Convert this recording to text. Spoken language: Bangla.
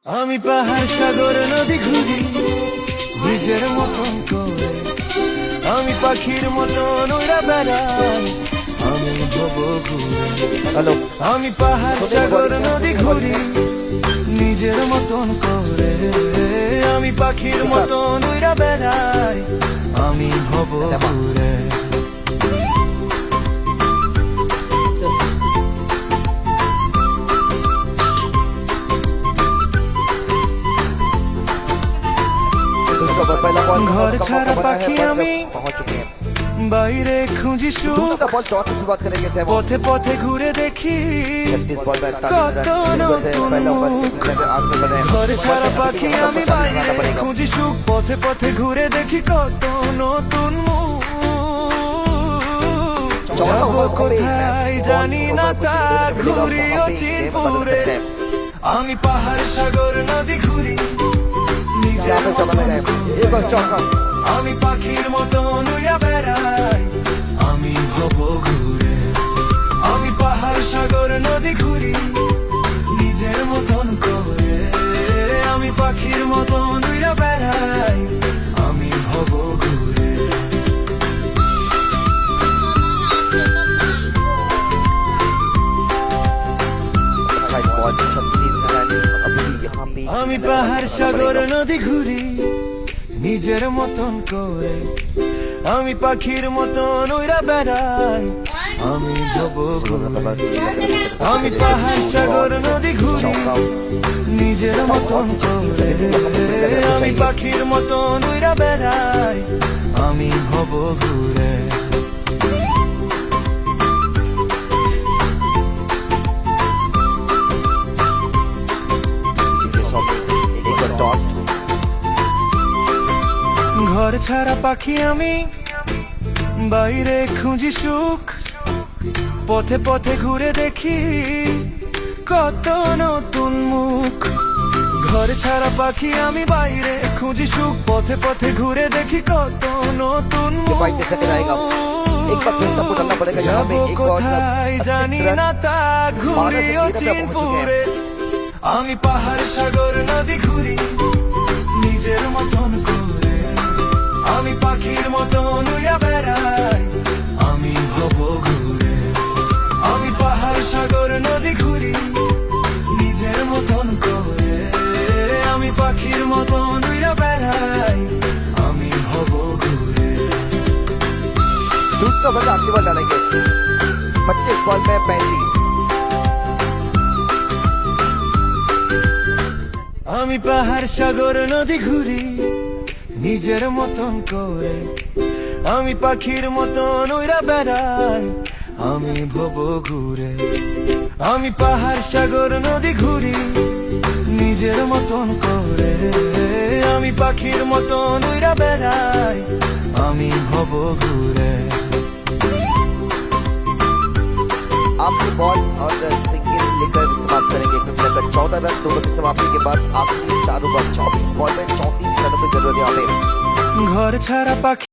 আমি পাহাড় সাগর নদী ঘুরি নিজের মতন করে, আমি পাখির মতন উড়া বেড়াই, আমি ভব ঘুরে। হ্যালো, আমি পাহাড় সাগর নদী ঘুরি নিজের মতন করে, আমি পাখির মতন উড়া বেড়াই, আমি ভব ঘুরে। घर छाड़ा पाखी আমি বাইরে খুঁজি সুখ, পথে পথে ঘুরে দেখি কত নতুন মুখ। ঘর ছাড়া পাখি আমি বাইরে খুঁজি সুখ, পথে পথে ঘুরে দেখি কত নতুন মুখ। যাব কোথায় জানি না তা ঘুরি চিনপুরে, আমি পাহাড় সাগর নদী ঘুরি নিজের মতন করে, আমি পাখির মতন উড়া বেড়াই, আমি ভব ঘুরে। আমি পাহাড় সাগর নদী ঘুরি নিজের মতন করে, আমি পাখির মতন উড়া বেড়াই, আমি ভব ঘুরে। আমি পাহাড় সাগর নদী ঘুরি নিজের মতন করে, আমি পাখির মতন উড়া বেড়াই, আমি ভব ঘুরে। আমি পাহাড় সাগর নদী ঘুরি নিজের মতন করে, আমি পাখির মতন উড়া বেড়াই, আমি ভব ঘুরে। ঘর ছাড়া পাখি আমি বাইরে খুঁজি সুখ, পথে পথে ঘুরে দেখি কত নতুন মুখ। ঘর ছাড়া পাখি আমি বাইরে খুঁজি সুখ, পথে পথে ঘুরে দেখি কত নতুন মুখ। যাব কোথায় জানি না তা ঘুরি চিনপুরে, আমি পাহাড় সাগর নদী ঘুরি নিজের মতন করে, আমি পাখির মতন উড়া বেড়াই, আমি ভব ঘুরে। আমি পাহাড় সাগর নদী ঘুরি নিজের মতন করে, আমি পাখির মতন উড়া বেড়াই, আমি ভব ঘুরে। 200 बॉल आखिरी बॉल डालेंगे, 25 बॉल में 35। আমি পাহাড় সাগর নদী ঘুরি নিজের মতন করে, আমি পাখির মতন উড়া বেড়াই, আমি ভব ঘুরে। আমি পাহাড় সাগর নদী ঘুরি নিজের মতন করে, আমি পাখির মতন উড়া বেড়াই, আমি ভব ঘুরে। आखिरी बॉल और सिंगल लेकर समाप्त करेंगे, क्योंकि लगभग 14 रन दोनों की समाप्ति के बाद आखिरी चारों बॉल 24 बॉल में 34 रनों की जरूरत है हमें। घर छाड़ा पाखी